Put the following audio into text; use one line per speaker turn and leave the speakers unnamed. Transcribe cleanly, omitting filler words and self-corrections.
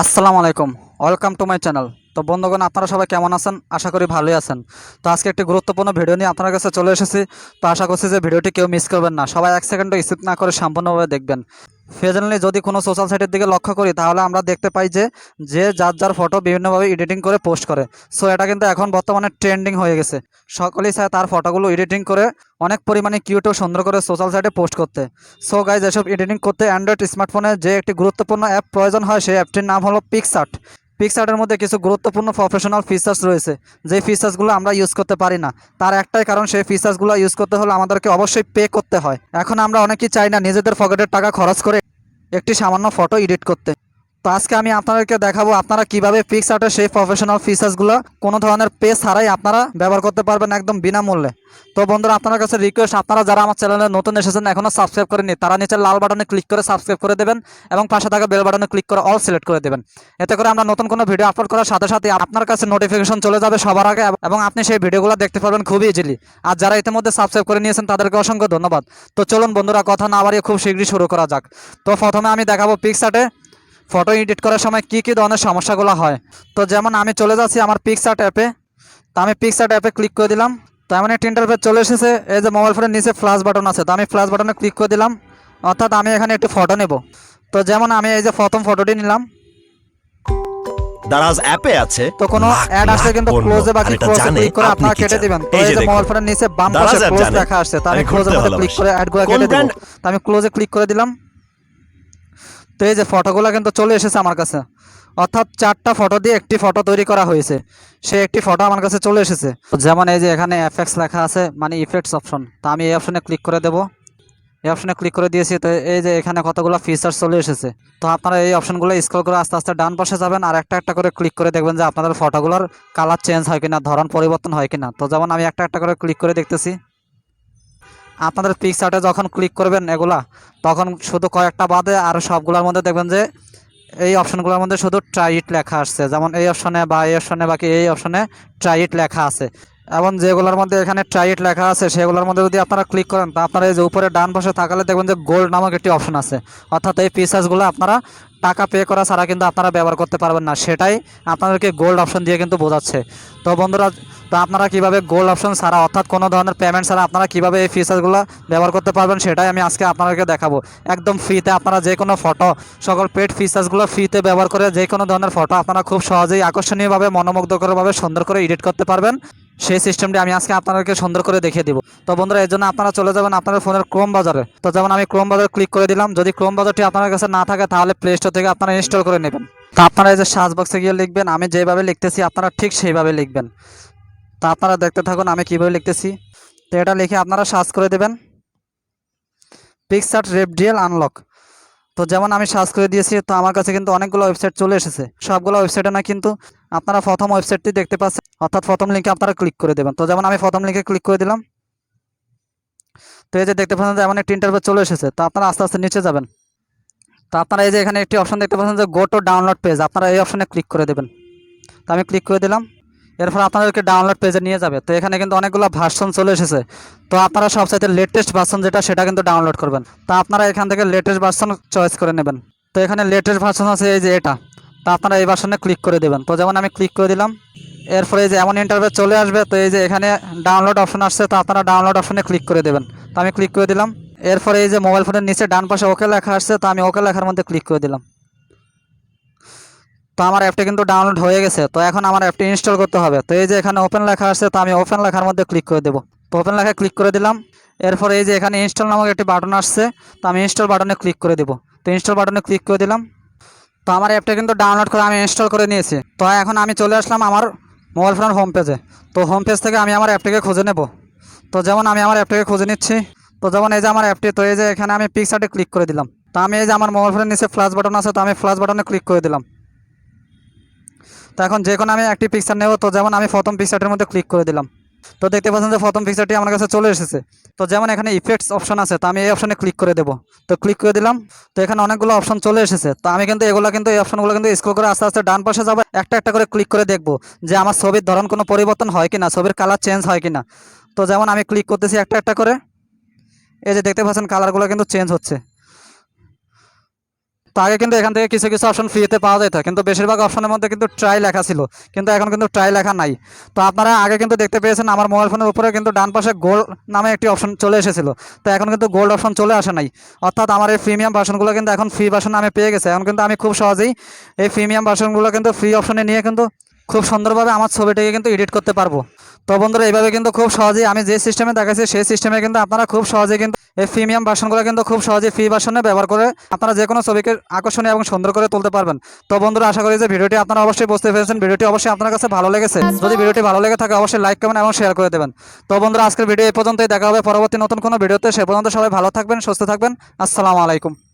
আসসালামু আলাইকুম, welcome to my channel. তো বন্ধুগণ, আপনারা সবাই কেমন আছেন? আশা করি ভালোই আছেন। তো আজকে একটি গুরুত্বপূর্ণ ভিডিও নিয়ে আপনার কাছে চলে এসেছি। তো আশা করছি যে ভিডিওটি কেউ মিস করবেন না, সবাই এক সেকেন্ডও স্কিপ না করে সম্পূর্ণভাবে দেখবেন। ফেজনলি যদি কোনো সোশ্যাল সাইটের দিকে লক্ষ্য করি, তাহলে আমরা দেখতে পাই যে যার যার ফটো বিভিন্নভাবে এডিটিং করে পোস্ট করে। সো এটা কিন্তু এখন বর্তমানে ট্রেন্ডিং হয়ে গেছে। সকলেই চায় তার ফটোগুলো এডিটিং করে অনেক পরিমাণে কিউট ও সুন্দর করে সোশ্যাল সাইটে পোস্ট করতে। সো গাইজ, এসব এডিটিং করতে অ্যান্ড্রয়েড স্মার্টফোনে যে একটি গুরুত্বপূর্ণ অ্যাপ প্রয়োজন হয়, সেই অ্যাপটির নাম হলো পিক্সআর্ট। পিক্সআর্টের মধ্যে কিছু গুরুত্বপূর্ণ প্রফেশনাল ফিচার্স রয়েছে, যে ফিচার্সগুলো আমরা ইউজ করতে পারি না। তার একটাই কারণ, সেই ফিচার্সগুলো ইউজ করতে হলে আমাদেরকে অবশ্যই পে করতে হয়। এখন আমরা অনেকেই চাই না নিজেদের পকেটের টাকা খরচ করে একটি সামান্য ফটো এডিট করতে। তো আজকে আমি আপনাদেরকে দেখাবো আপনারা কিভাবে পিক্সআর্টের সেই প্রফেশনাল ফিচার্সগুলো কোনো ধরনের পে ছাড়াই আপনারা ব্যবহার করতে পারবেন একদম বিনামূল্যে। তো বন্ধুরা, আপনার কাছে রিকোয়েস্ট, আপনারা যারা আমার চ্যানেলে নতুন এসেছেন, এখনও সাবস্ক্রাইব করেননি, তারা নিচের লাল বাটনে ক্লিক করে সাবস্ক্রাইব করে দেবেন এবং পাশে থাকা বেল বাটনে ক্লিক করে অল সিলেক্ট করে দেবেন। এতে করে আমরা নতুন কোনো ভিডিও আপলোড করার সাথে সাথে আপনার কাছে নোটিফিকেশন চলে যাবে সবার আগে, এবং আপনি সেই ভিডিওগুলো দেখতে পারবেন খুবই ইজিলি। আর যারা ইতিমধ্যে সাবস্ক্রাইব করে নিয়েছেন, তাদেরকে অসংখ্য ধন্যবাদ। তো চলুন বন্ধুরা, কথা না বাড়িয়ে খুব শীঘ্রই শুরু করা যাক। তো প্রথমে আমি দেখাবো পিক্সআর্টে ফটো এডিট করার সময় কী কী ধরনের সমস্যাগুলো হয়। তো যেমন আমি চলে যাচ্ছি আমার পিক্সআর্ট অ্যাপে। তো আমি পিক্সআর্ট অ্যাপে ক্লিক করে দিলাম। তো এমন একটি ইন্টারফেস চলে এসেছে। এই যে মোবাইল ফোনের নিচে ফ্ল্যাশ বাটন আছে, তো আমি ফ্ল্যাশ বাটনে ক্লিক করে দিলাম। অর্থাৎ আমি এখানে একটি ফটো নেব। তো যেমন আমি এই যে প্রথম ফটোটি নিলাম।
দারাজ অ্যাপে আছে
তো কোনো অ্যাড আসলে কিন্তু ক্লোজে বাকি ক্লোজে ক্লিক করে আপনারা কেটে দিবেন। তো এই যে মোবাইল ফোনের নিচে বাম পাশে ক্লোজ লেখা আসছে, তো আমি ক্লোজের মধ্যে ক্লিক করে অ্যাডগুলো কেটে দেব। তো আমি ক্লোজে ক্লিক করে দিলাম। তো এই যে ফটোগুলো কিন্তু চলে এসেছে আমার কাছে। অর্থাৎ 4টা ফটো দিয়ে একটি ফটো তৈরি করা হয়েছে, সেই একটি ফটো আমার কাছে চলে এসেছে। যেমন এই যে এখানে এফএক্স লেখা আছে, মানে ইফেক্টস অপশন। তো আমি এই অপশনে ক্লিক করে দেব। এই অপশনে ক্লিক করে দিয়েছি। তো এই যে এখানে কতগুলো ফিচার্স চলে এসেছে। তো আপনারা এই অপশনগুলো স্ক্রল করে আস্তে আস্তে ডান পাশে যাবেন, আর একটা একটা করে ক্লিক করে দেখবেন যে আপনাদের ফটোগুলোর কালার চেঞ্জ হয় কিনা, ধরন পরিবর্তন হয় কিনা। তো যেমন আমি একটা একটা করে ক্লিক করে দেখতেছি। আপনাদের পিক্সআর্টে যখন ক্লিক করবেন এগুলা, তখন শুধু কয়েকটা বাদে আর সবগুলোর মধ্যে দেখবেন যে এই অপশনগুলোর মধ্যে শুধু ট্রাই ইট লেখা আসছে। যেমন এই অপশনে বা এই অপশনে বাকি এই অপশনে ট্রাই ইট লেখা আছে। এবং যেগুলোর মধ্যে এখানে ট্রাই ইট লেখা আছে, সেগুলোর মধ্যে যদি আপনারা ক্লিক করেন, তা আপনারা এই যে উপরে ডান পাশে তাকালে দেখবেন যে গোল্ড নামক একটি অপশন আছে। অর্থাৎ এই ফিচার্সগুলো আপনারা টাকা পে করা ছাড়া কিন্তু আপনারা ব্যবহার করতে পারবেন না, সেটাই আপনাদেরকে গোল্ড অপশন দিয়ে কিন্তু বোঝাচ্ছে। তো বন্ধুরা, তো আপনারা কীভাবে গোল্ড অপশন ছাড়া, অর্থাৎ কোনো ধরনের পেমেন্ট ছাড়া আপনারা কীভাবে এই ফিচার্সগুলো ব্যবহার করতে পারবেন, সেটাই আমি আজকে আপনাদেরকে দেখাবো। একদম ফ্রিতে আপনারা যে কোনো ফটো, সকল পেড ফিচার্সগুলো ফ্রিতে ব্যবহার করে যে কোনো ধরনের ফটো আপনারা খুব সহজেই আকর্ষণীয়ভাবে, মনোমুগ্ধকরভাবে সুন্দর করে এডিট করতে পারবেন। সেই সিস্টেমটি আমি আজকে আপনাদেরকে সুন্দর করে দেখিয়ে দিব। তো বন্ধুরা, এর জন্য আপনারা চলে যাবেন আপনাদের ফোনের ক্রোম বাজারে। তো যেমন আমি ক্রোম বাজারে ক্লিক করে দিলাম। যদি ক্রোম বাজারটি আপনার কাছে না থাকে, তাহলে প্লে স্টোর থেকে আপনারা ইনস্টল করে নেবেন। তো আপনারা এই যে সার্চ বক্সে গিয়ে লিখবেন, আমি যেভাবে লিখতেছি আপনারা ঠিক সেইভাবে লিখবেন। তো আপনারা দেখতে থাকুন আমি কীভাবে লিখতেছি। তো এটা লিখে আপনারা সার্চ করে দেবেন পিক্সআর্ট রেপডিয়েল আনলক। তো যেমন আমি সার্চ করে দিয়েছি, তো আমার কাছে কিন্তু অনেকগুলো ওয়েবসাইট চলে এসেছে। সবগুলো ওয়েবসাইটে না, কিন্তু আপনারা প্রথম ওয়েবসাইটটি দেখতে পাচ্ছেন, অর্থাৎ প্রথম লিঙ্কে আপনারা ক্লিক করে দেবেন। তো যেমন আমি প্রথম লিঙ্কে ক্লিক করে দিলাম। তো এই যে দেখতে পাচ্ছেন যে এমন একটি ইন্টারফেস চলে এসেছে। তো আপনারা আস্তে আস্তে নিচে যাবেন। তো আপনারা এই যে এখানে একটি অপশন দেখতে পাচ্ছেন যে গো টু ডাউনলোড পেজ, আপনারা এই অপশনে ক্লিক করে দেবেন। তো আমি ক্লিক করে দিলাম। এরপর আপনাদেরকে ডাউনলোড পেজে নিয়ে যাবে। তো এখানে কিন্তু অনেকগুলো ভার্সন চলে এসেছে। তো আপনারা সবচাইতে লেটেস্ট ভার্সন যেটা, সেটা কিন্তু ডাউনলোড করবেন। তো আপনারা এখান থেকে লেটেস্ট ভার্সন চয়েস করে নেবেন। তো এখানে লেটেস্ট ভার্সন আছে এই যে এটা। তো আপনারা এই ভার্সনে ক্লিক করে দেবেন। তো যেমন আমি ক্লিক করে দিলাম। এরপরে এই যে এমন ইন্টারফেস চলে আসবে। তো এই যে এখানে ডাউনলোড অপশন আসছে, তো আপনারা ডাউনলোড অপশনে ক্লিক করে দেবেন। তো আমি ক্লিক করে দিলাম। এরপরে এই যে মোবাইল ফোনের নিচে ডান পাশে ওকে লেখা আসছে, তো আমি ওকে লেখার মধ্যে ক্লিক করে দিলাম। তো আমার অ্যাপটি কিন্তু ডাউনলোড হয়ে গেছে। তো এখন আমার অ্যাপটি ইনস্টল করতে হবে। তো এই যে এখানে ওপেন লেখা আসছে, তো আমি ওপেন লেখার মধ্যে ক্লিক করে দেবো। তো ওপেন লেখায় ক্লিক করে দিলাম। এরপর এই যে এখানে ইনস্টল নামক একটি বাটন আসছে, তো আমি ইনস্টল বাটনে ক্লিক করে দেবো। তো ইনস্টল বাটনে ক্লিক করে দিলাম। তো আমার অ্যাপটা কিন্তু ডাউনলোড করে আমি ইনস্টল করে নিয়েছি। তো এখন আমি চলে আসলাম আমার মোবাইল ফোনের হোম পেজে। তো হোম পেজ থেকে আমি আমার অ্যাপটিকে খুঁজে নেব। তো যেমন আমি আমার অ্যাপটিকে খুঁজে নিচ্ছি। তো যেমন এই যে আমার অ্যাপটি, তো এই যে এখানে আমি পিক্সআর্টে ক্লিক করে দিলাম। তো আমি এই যে আমার মোবাইল ফোনের নিচে ফ্ল্যাশ বাটন আছে, তো আমি ফ্ল্যাশ বাটনে ক্লিক করে দিলাম। তো এখন যে কোনো আমি একটি পিকচার নেব। তো যেমন আমি প্রথম পিকচারটির মধ্যে ক্লিক করে দিলাম। তো দেখতে পাচ্ছেন যে প্রথম পিকচারটি আমার কাছে চলে এসেছে। তো যেমন এখানে ইফেক্টস অপশন আছে, তো আমি এই অপশনে ক্লিক করে দেবো। তো ক্লিক করে দিলাম। তো এখানে অনেকগুলো অপশন চলে এসেছে। তো আমি কিন্তু এই অপশনগুলো কিন্তু স্ক্রল করে আস্তে আস্তে ডান পাশে যাবো, একটা একটা করে ক্লিক করে দেখবো যে আমার ছবির ধরন কোনো পরিবর্তন হয় কিনা, ছবির কালার চেঞ্জ হয় কিনা। তো যেমন আমি ক্লিক করতেছি একটা একটা করে। এই যে দেখতে পাচ্ছেন কালারগুলো কিন্তু চেঞ্জ হচ্ছে। তো তো আগে কিন্তু এখান থেকে কিছু কিছু অপশন ফ্রিতে পাওয়া যেত, কিন্তু বেশিরভাগ অপশনের মধ্যে কিন্তু ট্রাই লেখা ছিল, কিন্তু এখন কিন্তু ট্রাই লেখা নাই। তো আপনারা আগে কিন্তু দেখতে পেয়েছেন আমার মোবাইল ফোনের উপরে কিন্তু ডান পাশে গোল্ড নামে একটি অপশন চলে এসেছিল, তো এখন কিন্তু গোল্ড অপশন চলে আসে নাই। অর্থাৎ আমার এই প্রিমিয়াম ভার্সনগুলো কিন্তু এখন ফ্রি ভার্সন আমি পেয়ে গেছে। এখন কিন্তু আমি খুব সহজেই এই প্রিমিয়াম ভার্সনগুলো কিন্তু ফ্রি অপশনে নিয়ে কিন্তু খুব সুন্দরভাবে আমার ছবিটিকে কিন্তু এডিট করতে পারবো। তো বন্ধুরা এইভাবে কিন্তু খুব সহজেই আমি যে সিস্টেমে দেখাচ্ছি সেই সিস্টেমে কিন্তু আপনারা খুব সহজেই কিন্তু এই প্রিমিয়াম ভার্সনগুলো কিন্তু খুব সহজেই ফ্রি ভার্সনে ব্যবহার করে আপনারা যে কোনো ছবিকে আকর্ষণীয় এবং সুন্দর করে তুলতে পারবেন। তো বন্ধুরা আশা করি যে ভিডিওটি আপনারা অবশ্যই বুঝতে পেরেছেন, ভিডিওটি অবশ্যই আপনার কাছে ভালো লেগেছে। যদি ভিডিওটি ভালো লেগে থাকে অবশ্যই লাইক কমেন্ট এবং শেয়ার করে দেবেন। তো বন্ধুরা আজকের ভিডিও এই পর্যন্তই, দেখা হবে পরবর্তী নতুন কোনো ভিডিওতে। সে পর্যন্ত সবাই ভালো থাকবেন, সুস্থ থাকবেন। আসসালামু আলাইকুম।